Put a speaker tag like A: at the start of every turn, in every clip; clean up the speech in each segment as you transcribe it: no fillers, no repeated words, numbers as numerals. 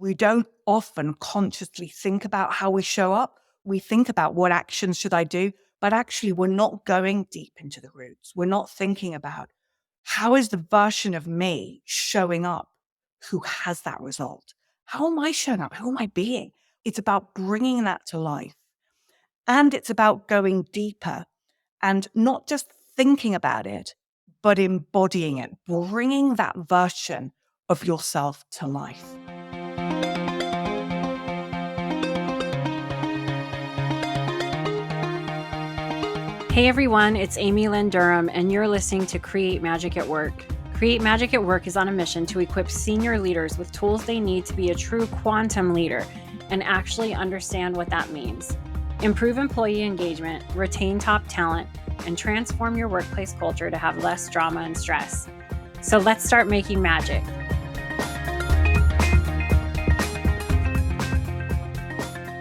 A: We don't often consciously think about how we show up. We think about what actions should I do, but actually we're not going deep into the roots. We're not thinking about how is the version of me showing up who has that result? How am I showing up? Who am I being? It's about bringing that to life. And it's about going deeper and not just thinking about it, but embodying it, bringing that version of yourself to life.
B: Hey everyone, it's Amy Lynn Durham, and you're listening to Create Magic at Work. Create Magic at Work is on a mission to equip senior leaders with tools they need to be a true quantum leader and actually understand what that means. Improve employee engagement, retain top talent, and transform your workplace culture to have less drama and stress. So let's start making magic.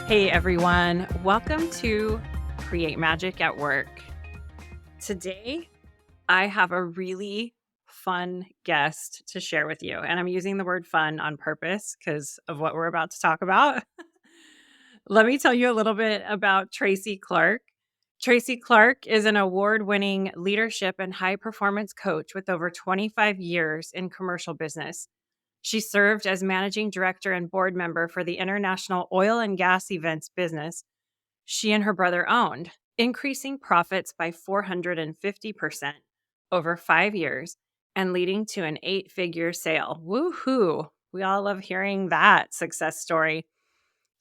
B: Hey everyone, welcome to Create Magic at Work. Today, I have a really fun guest to share with you. And I'm using the word fun on purpose because of what we're about to talk about. Let me tell you a little bit about Tracy Clark. Tracy Clark is an award-winning leadership and high-performance coach with over 25 years in commercial business. She served as managing director and board member for the international oil and gas events business she and her brother owned, increasing profits by 450% over 5 years and leading to an 8-figure sale. Woohoo! We all love hearing that success story.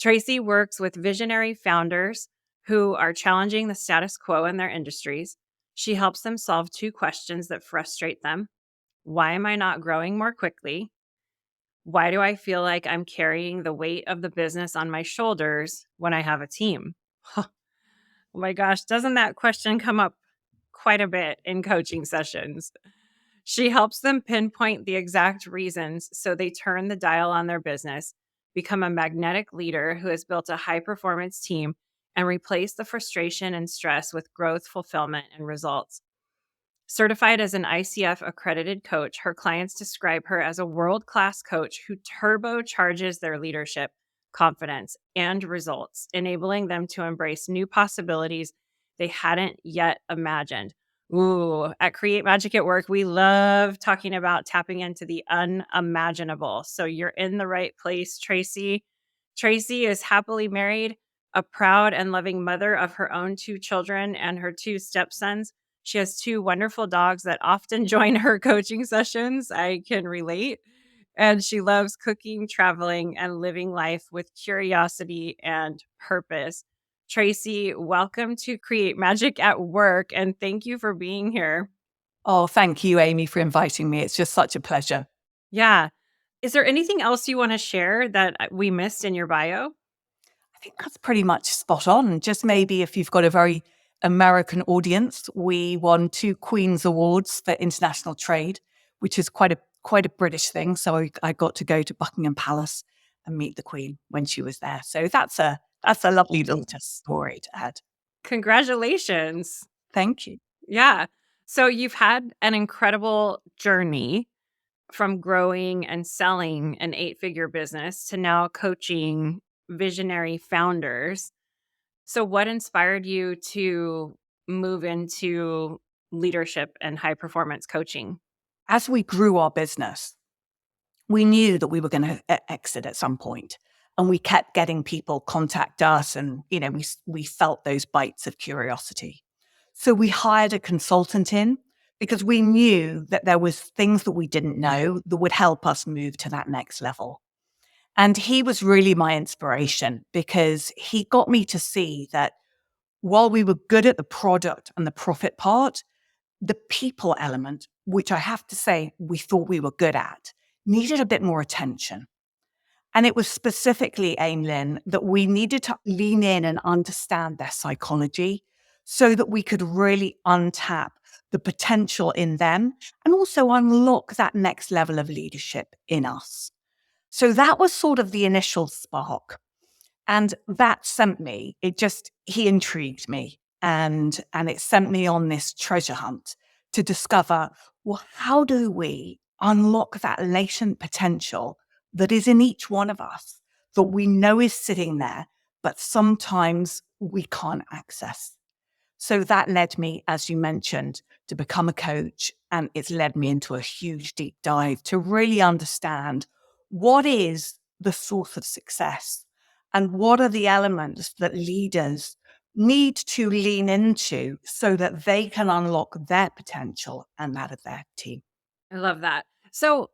B: Tracy works with visionary founders who are challenging the status quo in their industries. She helps them solve 2 questions that frustrate them. Why am I not growing more quickly? Why do I feel like I'm carrying the weight of the business on my shoulders when I have a team? Oh my gosh, doesn't that question come up quite a bit in coaching sessions? She helps them pinpoint the exact reasons so they turn the dial on their business, become a magnetic leader who has built a high-performance team, and replace the frustration and stress with growth, fulfillment, and results. Certified as an ICF accredited coach, her clients describe her as a world-class coach who turbocharges their leadership, confidence, and results, enabling them to embrace new possibilities they hadn't yet imagined. Ooh, at Create Magic at Work, we love talking about tapping into the unimaginable. So you're in the right place, Tracy. Tracy is happily married, a proud and loving mother of her own 2 children and her 2 stepsons. She has 2 wonderful dogs that often join her coaching sessions. I can relate. And she loves cooking, traveling, and living life with curiosity and purpose. Tracy, welcome to Create Magic at Work, and thank you for being here.
A: Oh, thank you, Amy, for inviting me. It's just such a pleasure.
B: Yeah. Is there anything else you want to share that we missed in your bio?
A: I think that's pretty much spot on. Just maybe if you've got a very American audience, we won 2 Queen's Awards for international trade, which is quite a British thing. So I got to go to Buckingham Palace and meet the Queen when she was there. So that's a lovely little story to add.
B: Congratulations.
A: Thank you.
B: Yeah. So you've had an incredible journey from growing and selling an 8-figure business to now coaching visionary founders. So what inspired you to move into leadership and high performance coaching?
A: As we grew our business, we knew that we were going to exit at some point, and we kept getting people contact us, and we felt those bites of curiosity. So we hired a consultant in because we knew that there was things that we didn't know that would help us move to that next level. And he was really my inspiration because he got me to see that while we were good at the product and the profit part, the people element, which I have to say we thought we were good at, needed a bit more attention. And it was specifically, Aimlin, that we needed to lean in and understand their psychology so that we could really untap the potential in them and also unlock that next level of leadership in us. So that was sort of the initial spark. And that sent me, he intrigued me and it sent me on this treasure hunt to discover, well, how do we unlock that latent potential that is in each one of us that we know is sitting there, but sometimes we can't access. So that led me, as you mentioned, to become a coach. And it's led me into a huge deep dive to really understand what is the source of success and what are the elements that leaders need to lean into so that they can unlock their potential and that of their team.
B: I love that. So,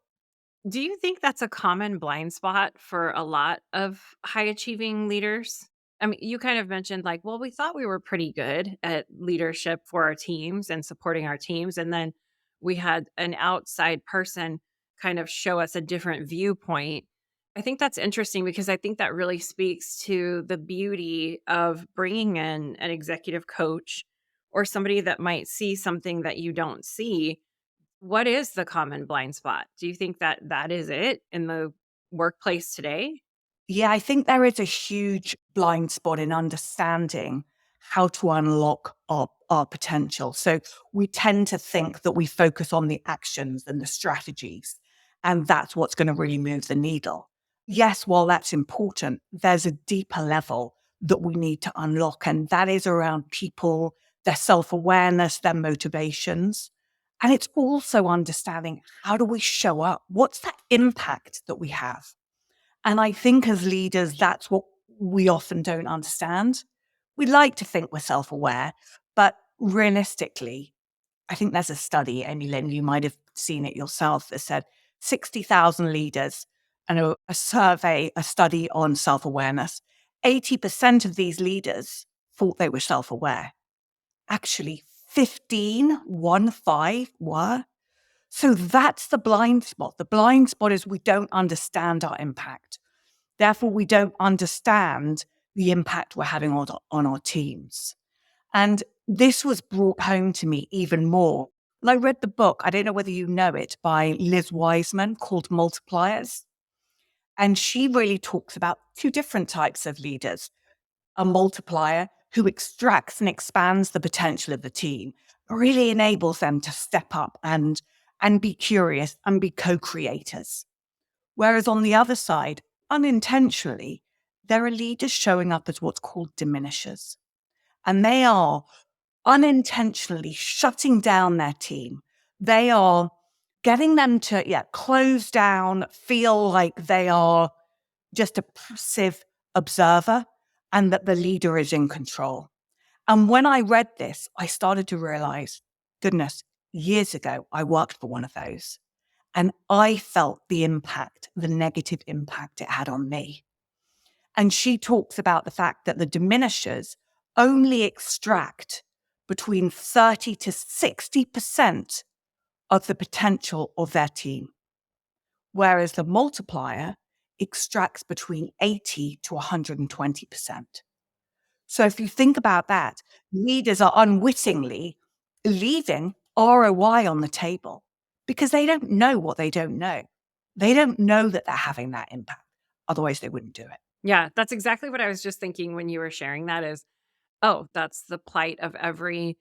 B: do you think that's a common blind spot for a lot of high achieving leaders? I mean, you kind of mentioned like, well, we thought we were pretty good at leadership for our teams and supporting our teams. And then we had an outside person kind of show us a different viewpoint. I think that's interesting because I think that really speaks to the beauty of bringing in an executive coach or somebody that might see something that you don't see. What is the common blind spot? Do you think that that is it in the workplace today?
A: Yeah, I think there is a huge blind spot in understanding how to unlock our potential. So we tend to think that we focus on the actions and the strategies, and that's what's going to really move the needle. Yes, while that's important, there's a deeper level that we need to unlock, and that is around people, their self awareness, their motivations. And it's also understanding, how do we show up? What's that impact that we have? And I think as leaders, that's what we often don't understand. We like to think we're self aware, but realistically, I think there's a study, Amy Lynn, you might have seen it yourself, that said 60,000 leaders and a survey, a study on self awareness. 80% of these leaders thought they were self aware. Actually, 15 were. So that's the blind spot. The blind spot is we don't understand our impact. Therefore, we don't understand the impact we're having on our teams. And this was brought home to me even more. And I read the book, I don't know whether you know it, by Liz Wiseman, called Multipliers. And she really talks about two different types of leaders: a multiplier who extracts and expands the potential of the team, really enables them to step up and be curious and be co-creators. Whereas on the other side, unintentionally, there are leaders showing up as what's called diminishers. And they are unintentionally shutting down their team. They are getting them to, close down, feel like they are just a passive observer and that the leader is in control. And when I read this, I started to realize, goodness, years ago, I worked for one of those. And I felt the impact, the negative impact it had on me. And she talks about the fact that the diminishers only extract between 30 to 60% of the potential of their team, whereas the multiplier extracts between 80 to 120%. So if you think about that, leaders are unwittingly leaving ROI on the table because they don't know what they don't know. They don't know that they're having that impact. Otherwise, they wouldn't do it.
B: Yeah, that's exactly what I was just thinking when you were sharing that is, oh, that's the plight of every,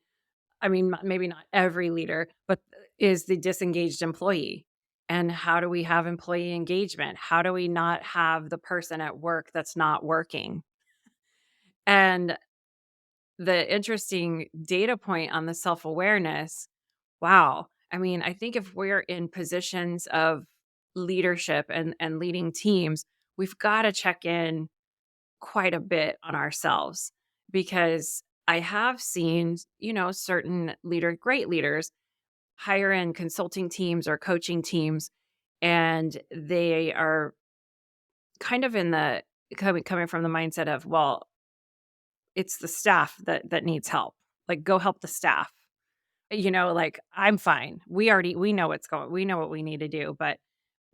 B: I mean, maybe not every leader, but is the disengaged employee. And how do we have employee engagement? How do we not have the person at work that's not working? And the interesting data point on the self awareness, wow. I mean, I think if we're in positions of leadership and leading teams, we've got to check in quite a bit on ourselves because I have seen, certain great leaders hire in consulting teams or coaching teams, and they are kind of in the coming from the mindset of, well, it's the staff that needs help. Like, go help the staff. Like, I'm fine. We know we know what we need to do, but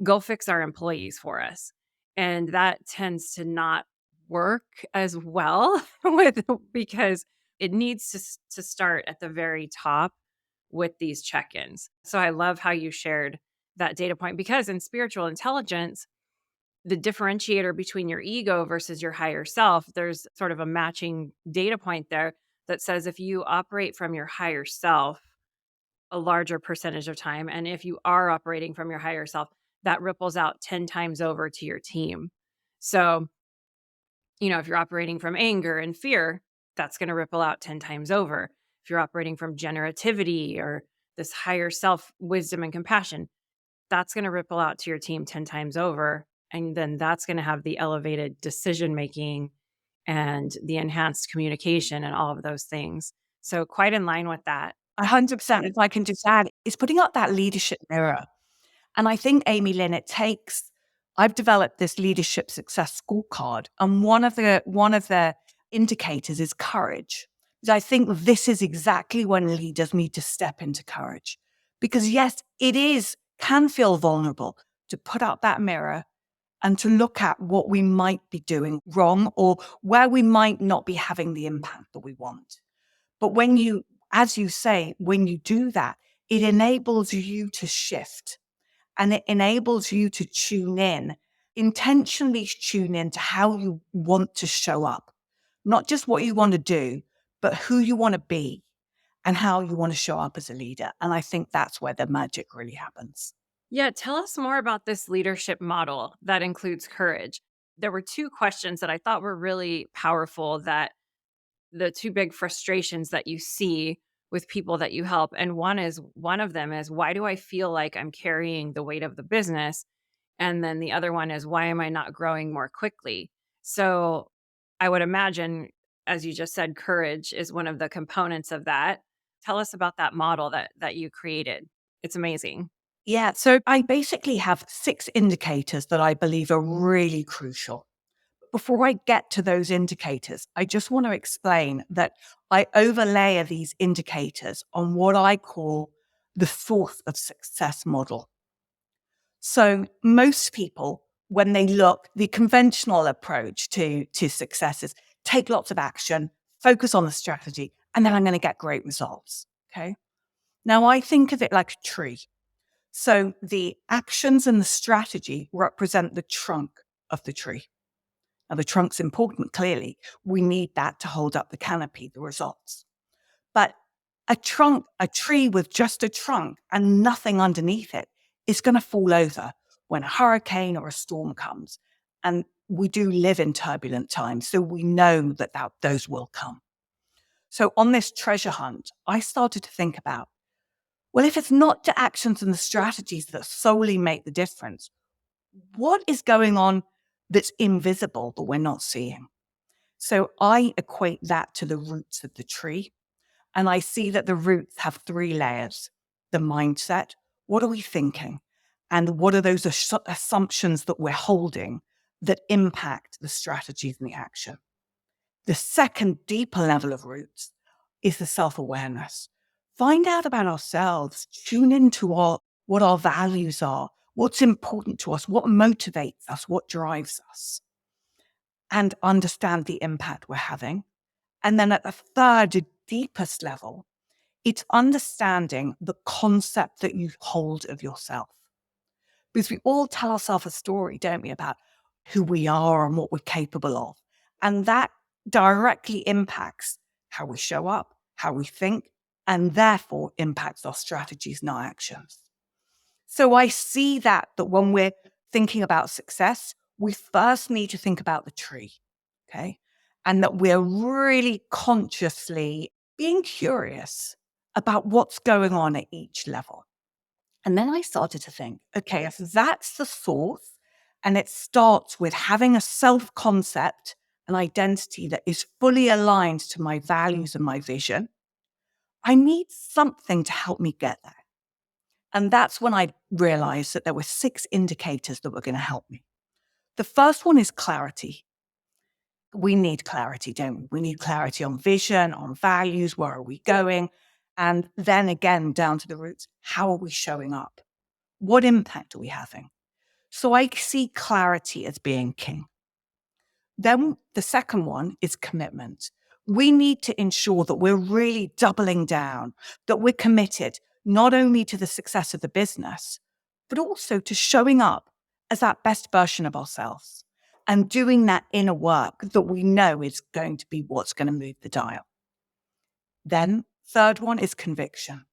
B: go fix our employees for us. And that tends to not work as well with because it needs to start at the very top with these check-ins. So I love how you shared that data point because in spiritual intelligence, the differentiator between your ego versus your higher self, there's sort of a matching data point there that says if you operate from your higher self a larger percentage of time, and if you are operating from your higher self, that ripples out 10 times over to your team. So, if you're operating from anger and fear, that's going to ripple out 10 times over. If you're operating from generativity or this higher self wisdom and compassion, that's going to ripple out to your team 10 times over. And then that's going to have the elevated decision making and the enhanced communication and all of those things. So, quite in line with that.
A: 100%. If I can just add, it's putting up that leadership mirror. And I think, Amy Lynn, I've developed this leadership success scorecard. And one of the indicators is courage. Because I think this is exactly when leaders need to step into courage. Because yes, can feel vulnerable to put up that mirror and to look at what we might be doing wrong or where we might not be having the impact that we want. But as you say, when you do that, it enables you to shift. And it enables you to intentionally tune in to how you want to show up. Not just what you want to do, but who you want to be and how you want to show up as a leader. And I think that's where the magic really happens.
B: Yeah, tell us more about this leadership model that includes courage. There were two questions that I thought were really powerful, that the two big frustrations that you see with people that you help. And one of them is, why do I feel like I'm carrying the weight of the business? And then the other one is, why am I not growing more quickly? So I would imagine, as you just said, courage is one of the components of that. Tell us about that model that you created. It's amazing.
A: Yeah. So I basically have 6 indicators that I believe are really crucial. Before I get to those indicators, I just want to explain that I overlay these indicators on what I call the source of success model. So most people, when they look, the conventional approach to success is take lots of action, focus on the strategy, and then I'm going to get great results. Okay. Now I think of it like a tree. So the actions and the strategy represent the trunk of the tree. Now, the trunk's important, clearly. We need that to hold up the canopy, the results. But a tree with just a trunk and nothing underneath it is going to fall over when a hurricane or a storm comes. And we do live in turbulent times, so we know that those will come. So on this treasure hunt, I started to think about, well, if it's not the actions and the strategies that solely make the difference, what is going on that's invisible that we're not seeing? So I equate that to the roots of the tree. And I see that the roots have 3 layers: the mindset, what are we thinking? And what are those assumptions that we're holding that impact the strategies and the action? The second deeper level of roots is the self-awareness. Find out about ourselves, tune into what our values are, what's important to us, what motivates us, what drives us, and understand the impact we're having. And then at the third, deepest level, it's understanding the concept that you hold of yourself. Because we all tell ourselves a story, don't we, about who we are and what we're capable of. And that directly impacts how we show up, how we think, and therefore impacts our strategies and our actions. So I see that when we're thinking about success, we first need to think about the tree, okay? And that we're really consciously being curious about what's going on at each level. And then I started to think, okay, if that's the source, and it starts with having a self-concept, an identity that is fully aligned to my values and my vision, I need something to help me get there. And that's when I realized that there were 6 indicators that were going to help me. The first one is clarity. We need clarity, don't we? We need clarity on vision, on values, where are we going? And then again, down to the roots, how are we showing up? What impact are we having? So I see clarity as being king. Then the second one is commitment. We need to ensure that we're really doubling down, that we're committed not only to the success of the business, but also to showing up as that best version of ourselves and doing that inner work that we know is going to be what's going to move the dial. Then third one is conviction.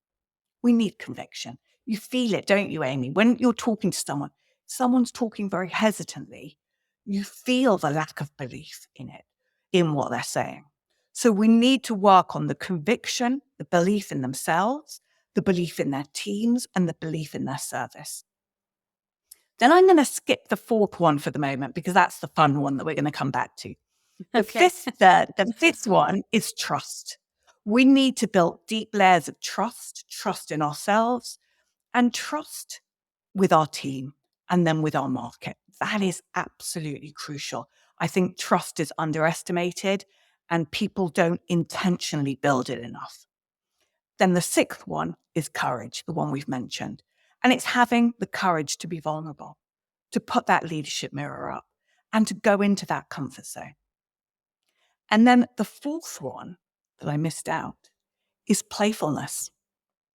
A: We need conviction. You feel it, don't you, Amy? When you're talking to someone, someone's talking very hesitantly, you feel the lack of belief in what they're saying. So we need to work on the conviction, the belief in themselves, the belief in their teams, and the belief in their service. Then I'm going to skip the fourth one for the moment because that's the fun one that we're going to come back to. The fifth one is trust. We need to build deep layers of trust in ourselves and trust with our team and then with our market. That is absolutely crucial. I think trust is underestimated and people don't intentionally build it enough. Then the sixth one is courage, the one we've mentioned. And it's having the courage to be vulnerable, to put that leadership mirror up and to go into that comfort zone. And then the fourth one that I missed out is playfulness.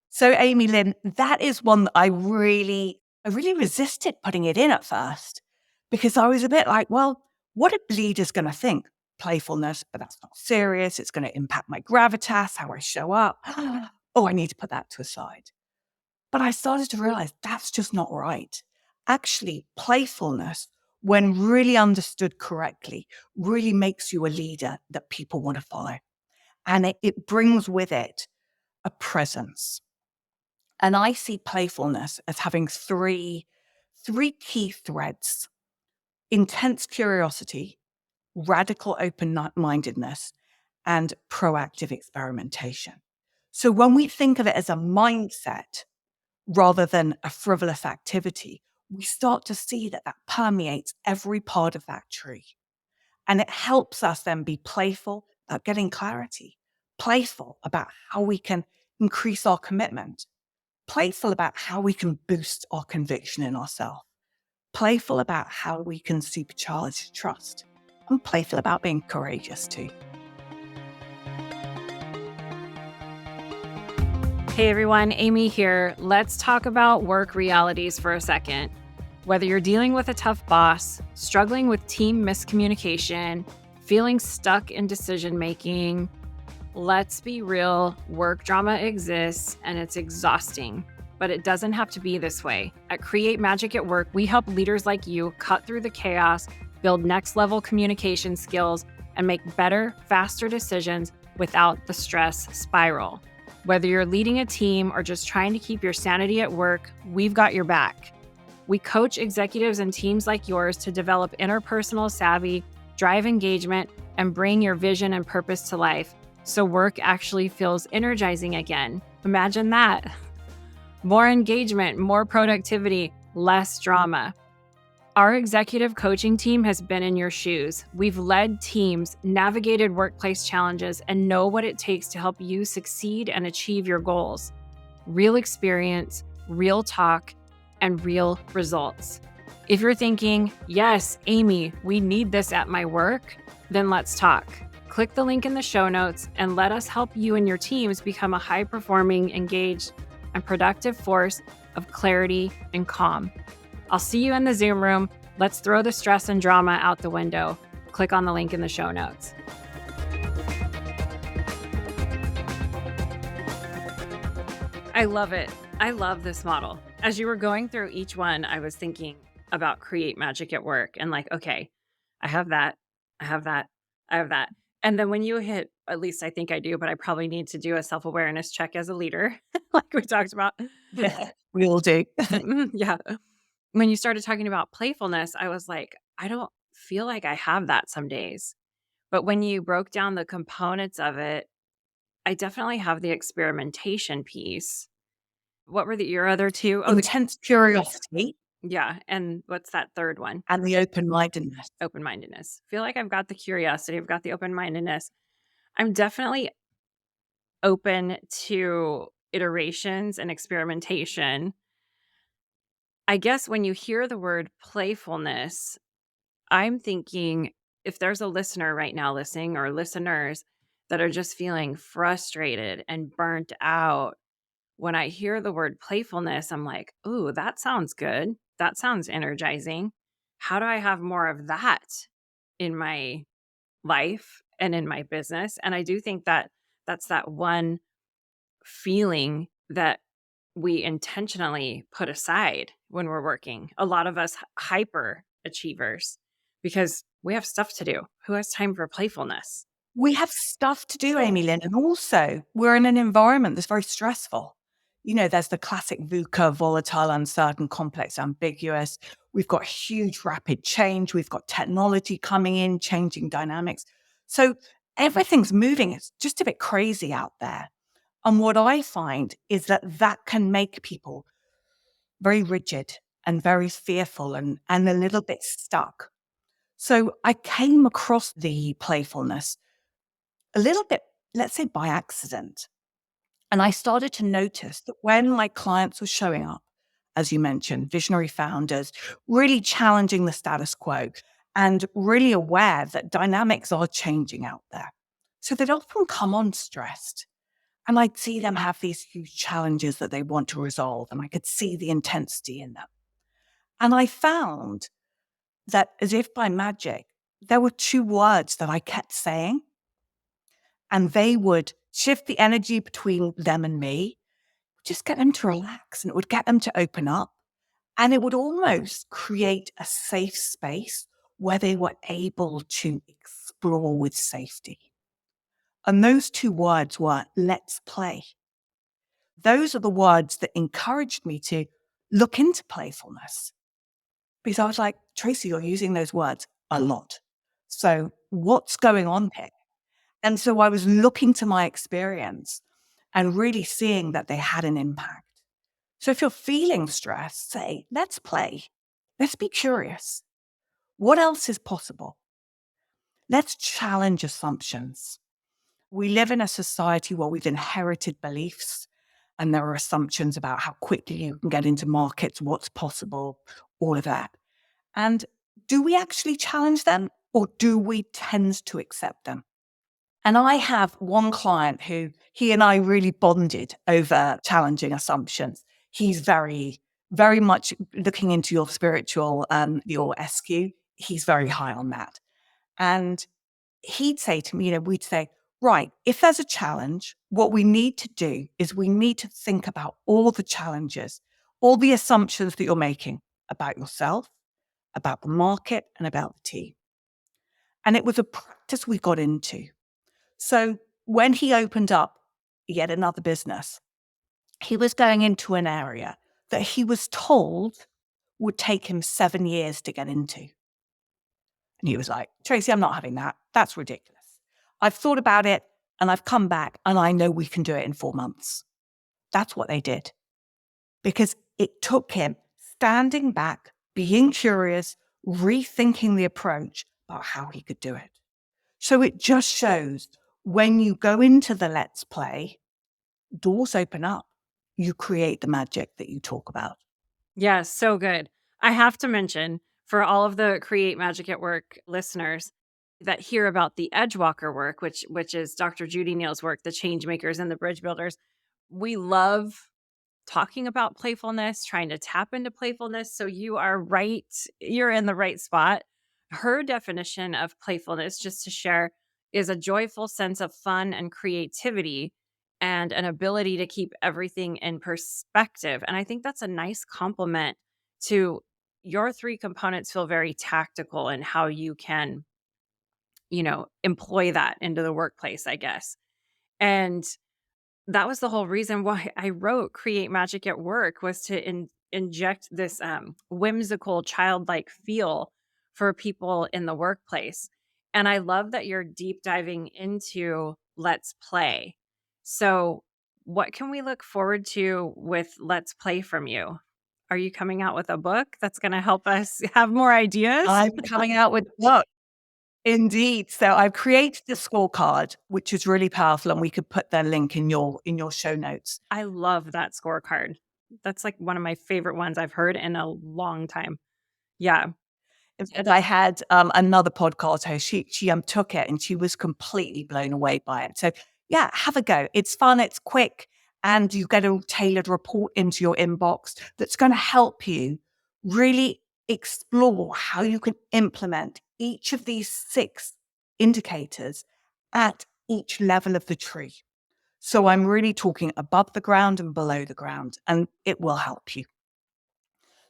A: So Amy Lynn, that is one that I really resisted putting it in at first because I was a bit like, well, what are leaders going to think? Playfulness, but that's not serious. It's going to impact my gravitas, how I show up. Oh, I need to put that to a side. But I started to realize that's just not right. Actually, playfulness, when really understood correctly, really makes you a leader that people want to follow. And it brings with it a presence. And I see playfulness as having three key threads: intense curiosity, radical open-mindedness, and proactive experimentation. So when we think of it as a mindset rather than a frivolous activity, we start to see that permeates every part of that tree. And it helps us then be playful about getting clarity, playful about how we can increase our commitment, playful about how we can boost our conviction in ourselves, playful about how we can supercharge trust, and playful about being courageous too.
B: Hey everyone, Amy here. Let's talk about work realities for a second. Whether you're dealing with a tough boss, struggling with team miscommunication, feeling stuck in decision making, let's be real, work drama exists and it's exhausting, but it doesn't have to be this way. At Create Magic at Work, we help leaders like you cut through the chaos, build next level communication skills, and make better, faster decisions without the stress spiral. Whether you're leading a team or just trying to keep your sanity at work, we've got your back. We coach executives and teams like yours to develop interpersonal savvy, drive engagement, and bring your vision and purpose to life so work actually feels energizing again. Imagine that. More engagement, more productivity, less drama. Our executive coaching team has been in your shoes. We've led teams, navigated workplace challenges, and know what it takes to help you succeed and achieve your goals. Real experience, real talk, and real results. If you're thinking, yes, Amy, we need this at my work, then let's talk. Click the link in the show notes and let us help you and your teams become a high-performing, engaged, and productive force of clarity and calm. I'll see you in the Zoom room. Let's throw the stress and drama out the window. Click on the link in the show notes. I love it. I love this model. As you were going through each one, I was thinking about Create Magic at Work and like, okay, I have that. I have that. I have that. And then when you hit, at least I think I do, but I probably need to do a self-awareness check as a leader, like we talked about.
A: Yeah, we all do.
B: Yeah. When you started talking about playfulness, I was like, I don't feel like I have that some days. But when you broke down the components of it, I definitely have the experimentation piece. What were your other two? Oh,
A: Intense curiosity.
B: Yeah. And what's that third one?
A: And the open-mindedness.
B: Open-mindedness. Feel like I've got the curiosity. I've got the open-mindedness. I'm definitely open to iterations and experimentation. I guess when you hear the word playfulness, I'm thinking if there's a listener right now listening or listeners that are just feeling frustrated and burnt out, when I hear the word playfulness, I'm like, ooh, that sounds good. That sounds energizing. How do I have more of that in my life and in my business? And I do think that that's that one feeling that we intentionally put aside when we're working. A lot of us hyper achievers because we have stuff to do. Who has time for playfulness?
A: We have stuff to do, Amy Lynn. And also, we're in an environment that's very stressful. There's the classic VUCA, volatile, uncertain, complex, ambiguous. We've got huge rapid change. We've got technology coming in, changing dynamics. So everything's moving. It's just a bit crazy out there. And what I find is that can make people very rigid and very fearful and a little bit stuck. So I came across the playfulness a little bit, let's say by accident. And I started to notice that when my clients were showing up, as you mentioned, visionary founders, really challenging the status quo and really aware that dynamics are changing out there. So they'd often come on stressed. And I'd see them have these huge challenges that they want to resolve. And I could see the intensity in them. And I found that as if by magic, there were two words that I kept saying, and they would shift the energy between them and me, just get them to relax, and it would get them to open up. And it would almost create a safe space where they were able to explore with safety. And those two words were, let's play. Those are the words that encouraged me to look into playfulness. Because I was like, Tracy, you're using those words a lot. So what's going on here? And so I was looking to my experience and really seeing that they had an impact. So if you're feeling stressed, say, let's play. Let's be curious. What else is possible? Let's challenge assumptions. We live in a society where we've inherited beliefs, and there are assumptions about how quickly you can get into markets, what's possible, all of that. And do we actually challenge them, or do we tend to accept them? And I have one client who he and I really bonded over challenging assumptions. He's very, very much looking into your spiritual, your SQ. He's very high on that. And he'd say to me, we'd say, right, if there's a challenge, what we need to do is we need to think about all the challenges, all the assumptions that you're making about yourself, about the market, and about the team. And it was a practice we got into. So when he opened up yet another business, he was going into an area that he was told would take him 7 years to get into. And he was like, Tracy, I'm not having that. That's ridiculous. I've thought about it and I've come back and I know we can do it in 4 months. That's what they did. Because it took him standing back, being curious, rethinking the approach about how he could do it. So it just shows when you go into the let's play, doors open up. You create the magic that you talk about.
B: Yeah, so good. I have to mention for all of the Create Magic at Work listeners that hear about the Edgewalker work, which is Dr. Judy Neal's work, the change makers and the bridge builders. We love talking about playfulness, trying to tap into playfulness. So you are right. You're in the right spot. Her definition of playfulness, just to share, is a joyful sense of fun and creativity and an ability to keep everything in perspective. And I think that's a nice compliment to your three components. Feel very tactical in how you can, employ that into the workplace, I guess. And that was the whole reason why I wrote Create Magic at Work, was to inject this whimsical, childlike feel for people in the workplace. And I love that you're deep diving into Let's Play. So what can we look forward to with Let's Play from you? Are you coming out with a book that's going to help us have more ideas?
A: I'm coming out with what? Indeed. So I've created a scorecard, which is really powerful, and we could put the link in your show notes.
B: I love that scorecard. That's like one of my favorite ones I've heard in a long time. Yeah.
A: And I had another podcast host. She took it and she was completely blown away by it. So yeah, have a go. It's fun. It's quick, and you get a tailored report into your inbox that's going to help you really explore how you can implement each of these 6 indicators at each level of the tree. So I'm really talking above the ground and below the ground, and it will help you.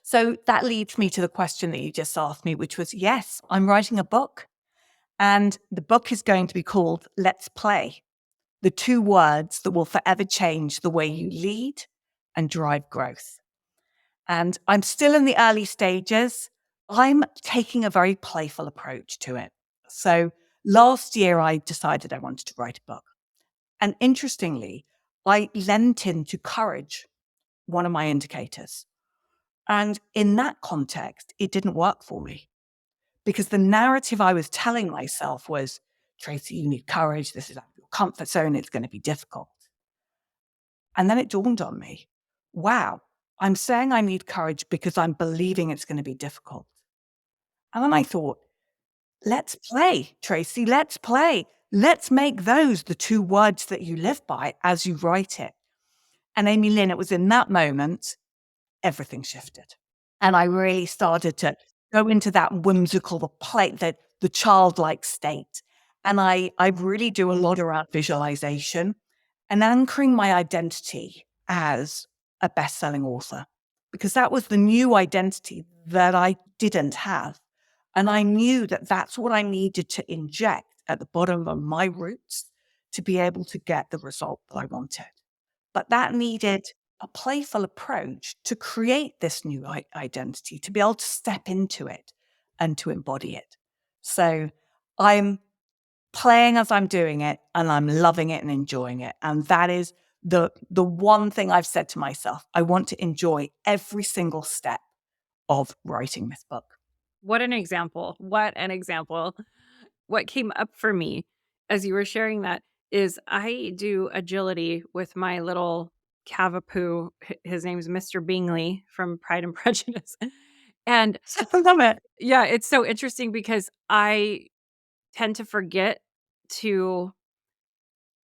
A: So that leads me to the question that you just asked me, which was, yes, I'm writing a book, and the book is going to be called Let's Play, the 2 words that will forever change the way you lead and drive growth. And I'm still in the early stages. I'm taking a very playful approach to it. So last year, I decided I wanted to write a book. And interestingly, I lent into courage, one of my indicators. And in that context, it didn't work for me because the narrative I was telling myself was, Tracy, you need courage. This is out of your comfort zone. It's going to be difficult. And then it dawned on me, wow, I'm saying I need courage because I'm believing it's going to be difficult. And then I thought, let's play, Tracy, let's play. Let's make those the 2 words that you live by as you write it. And Amy Lynn, it was in that moment, everything shifted. And I really started to go into that whimsical, the childlike state. And I really do a lot around visualization and anchoring my identity as a best-selling author, because that was the new identity that I didn't have. And I knew that that's what I needed to inject at the bottom of my roots to be able to get the result that I wanted. But that needed a playful approach to create this new identity, to be able to step into it and to embody it. So I'm playing as I'm doing it, and I'm loving it and enjoying it. And that is the one thing I've said to myself. I want to enjoy every single step of writing this book.
B: What an example. What an example. What came up for me as you were sharing that is I do agility with my little cavapoo. His name's Mr. Bingley from Pride and Prejudice. And
A: I love it.
B: yeah, it's so interesting because I tend to forget to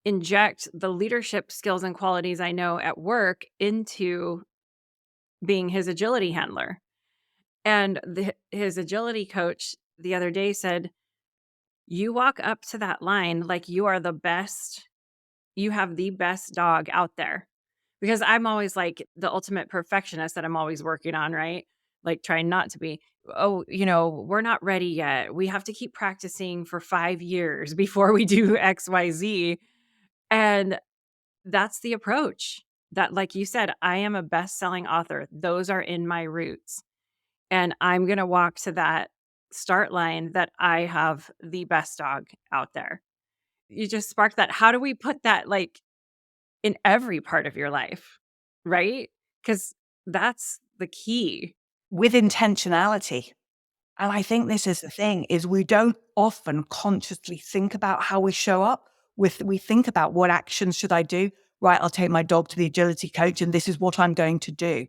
B: inject the leadership skills and qualities I know at work into being his agility handler. And his agility coach the other day said, you walk up to that line like you are the best, you have the best dog out there. Because I'm always like the ultimate perfectionist that I'm always working on, right? Like trying not to be, oh, we're not ready yet. We have to keep practicing for 5 years before we do XYZ. And that's the approach that, like you said, I am a best-selling author. Those are in my roots. And I'm going to walk to that start line that I have the best dog out there. You just sparked that. How do we put that like in every part of your life? Right? Because that's the key.
A: With intentionality. And I think this is the thing, is we don't often consciously think about how we show up. We think about what actions should I do? Right, I'll take my dog to the agility coach and this is what I'm going to do.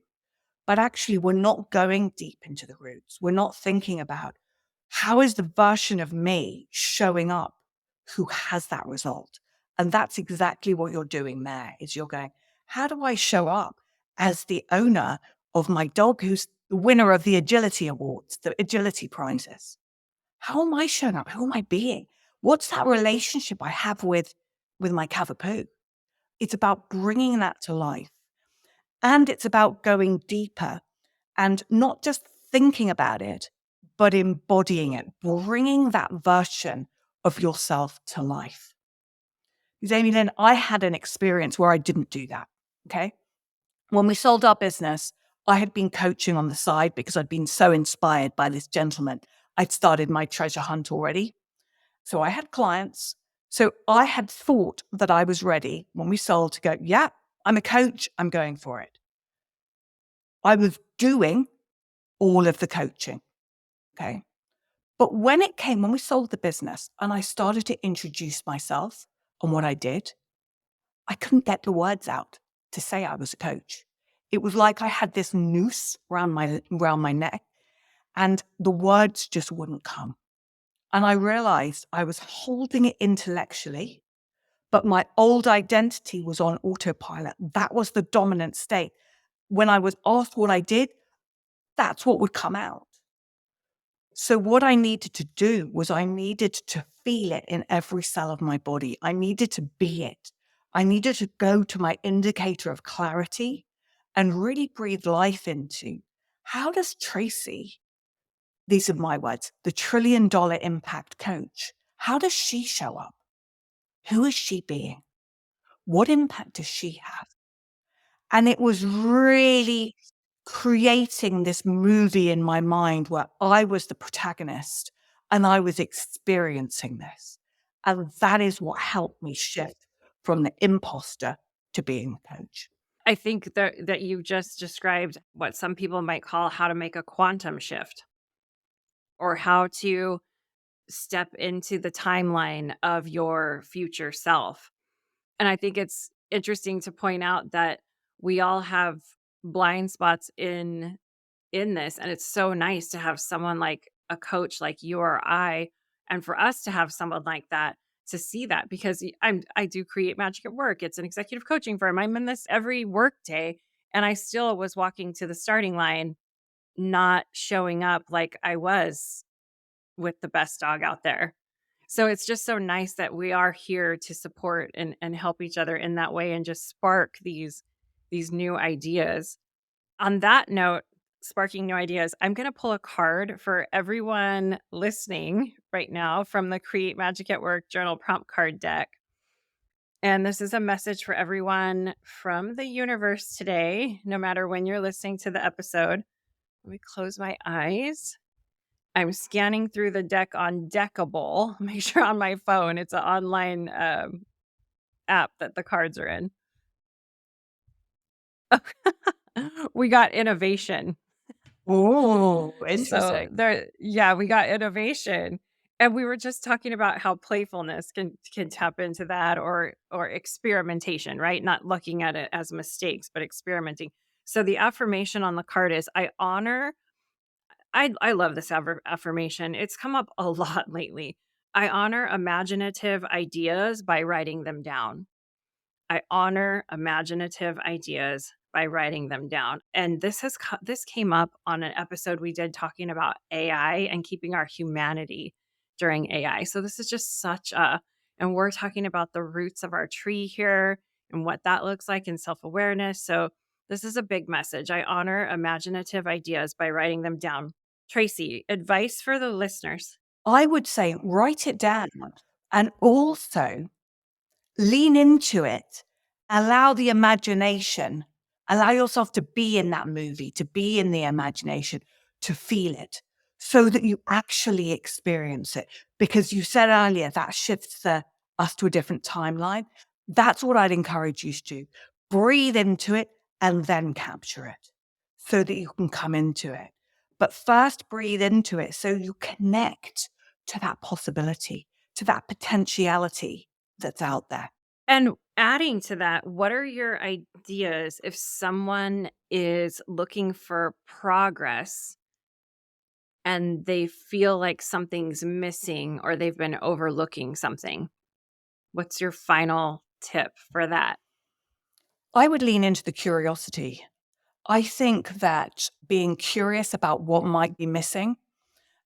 A: But actually, we're not going deep into the roots. We're not thinking about how is the version of me showing up who has that result? And that's exactly what you're doing there, is you're going, how do I show up as the owner of my dog who's the winner of the agility awards, the agility prizes? How am I showing up? Who am I being? What's that relationship I have with my cavapoo? It's about bringing that to life. And it's about going deeper and not just thinking about it, but embodying it, bringing that version of yourself to life. Because Amy Lynn, I had an experience where I didn't do that. Okay. When we sold our business, I had been coaching on the side because I'd been so inspired by this gentleman. I'd started my treasure hunt already. So I had clients. So I had thought that I was ready when we sold to go, yeah, I'm a coach. I'm going for it. I was doing all of the coaching. Okay. But when we sold the business and I started to introduce myself and what I did, I couldn't get the words out to say I was a coach. It was like I had this noose around my neck and the words just wouldn't come. And I realized I was holding it intellectually, but my old identity was on autopilot. That was the dominant state. When I was asked what I did, that's what would come out. So what I needed to do was I needed to feel it in every cell of my body. I needed to be it. I needed to go to my indicator of clarity and really breathe life into how does Tracy, these are my words, the $1 trillion impact coach, how does she show up? Who is she being? What impact does she have? And it was really creating this movie in my mind where I was the protagonist and I was experiencing this. And that is what helped me shift from the imposter to being the coach.
B: I think that you just described what some people might call how to make a quantum shift, or how to step into the timeline of your future self. And I think it's interesting to point out that we all have blind spots in this, and it's so nice to have someone like a coach like you or I, and for us to have someone like that to see that, because I do create magic at work. It's an executive coaching firm. I'm in this every work day, and I still was walking to the starting line, not showing up like I was with the best dog out there. So it's just so nice that we are here to support and help each other in that way and just spark these new ideas. On that note, sparking new ideas, I'm going to pull a card for everyone listening right now from the Create Magic at Work Journal Prompt Card deck. And this is a message for everyone from the universe today, no matter when you're listening to the episode. Let me close my eyes. I'm scanning through the deck on Deckable. Make sure on my phone, it's an online app that the cards are in. We got innovation.
A: Oh,
B: So
A: interesting.
B: yeah, we got innovation. And we were just talking about how playfulness can tap into that, or experimentation, right? Not looking at it as mistakes, but experimenting. So the affirmation on the card is I love this affirmation. It's come up a lot lately. I honor imaginative ideas by writing them down. I honor imaginative ideas by writing them down. And this came up on an episode we did talking about AI and keeping our humanity during AI. So this is just and we're talking about the roots of our tree here and what that looks like in self-awareness. So this is a big message. I honor imaginative ideas by writing them down. Tracy, advice for the listeners.
A: I would say write it down and also lean into it. Allow the imagination, allow yourself to be in that movie, to be in the imagination, to feel it so that you actually experience it. Because you said earlier that shifts us to a different timeline. That's what I'd encourage you to do. Breathe into it and then capture it so that you can come into it. But first, breathe into it so you connect to that possibility, to that potentiality that's out there.
B: And adding to that, what are your ideas if someone is looking for progress and they feel like something's missing or they've been overlooking something? What's your final tip for that?
A: I would lean into the curiosity. I think that being curious about what might be missing,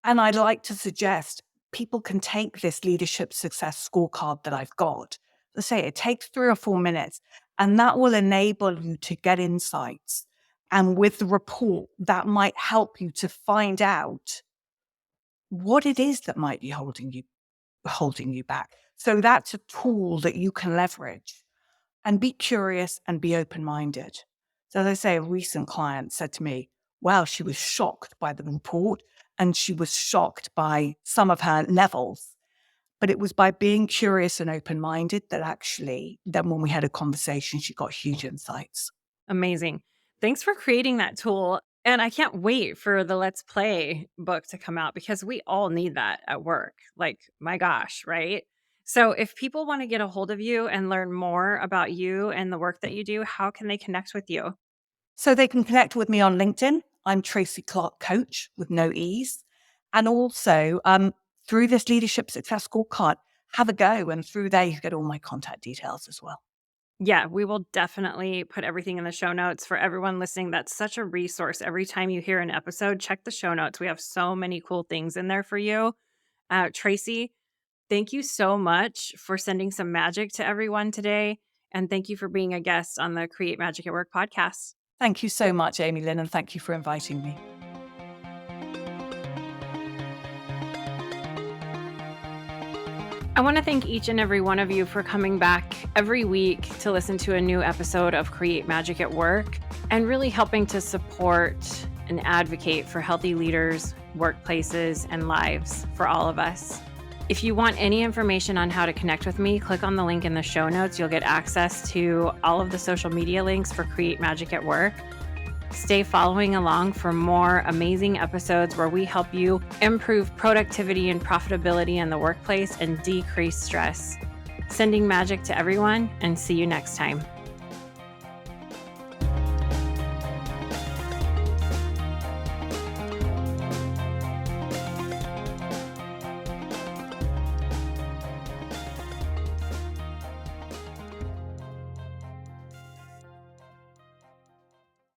A: and I'd like to suggest people can take this leadership success scorecard that I've got. Let's say it takes 3 or 4 minutes, and that will enable you to get insights. And with the report, that might help you to find out what it is that might be holding you back. So that's a tool that you can leverage. And be curious and be open-minded. So as I say, a recent client said to me, wow, she was shocked by the report and she was shocked by some of her levels. But it was by being curious and open-minded that actually, then when we had a conversation, she got huge insights.
B: Amazing. Thanks for creating that tool. And I can't wait for the Let's Play book to come out, because we all need that at work. Like, my gosh, right? So if people want to get a hold of you and learn more about you and the work that you do, how can they connect with you?
A: So they can connect with me on LinkedIn. I'm Tracy Clark Coach with no E's. And also through this Leadership Success Scorecard, have a go. And through there, you get all my contact details as well.
B: Yeah, we will definitely put everything in the show notes for everyone listening. That's such a resource. Every time you hear an episode, check the show notes. We have so many cool things in there for you. Tracy, thank you so much for sending some magic to everyone today And thank you for being a guest on the Create Magic at Work podcast.
A: Thank you so much, Amy Lynn, and thank you for inviting me.
B: I want to thank each and every one of you for coming back every week to listen to a new episode of Create Magic at Work and really helping to support and advocate for healthy leaders, workplaces, and lives for all of us. If you want any information on how to connect with me, click on the link in the show notes. You'll get access to all of the social media links for Create Magic at Work. Stay following along for more amazing episodes where we help you improve productivity and profitability in the workplace and decrease stress. Sending magic to everyone, and see you next time.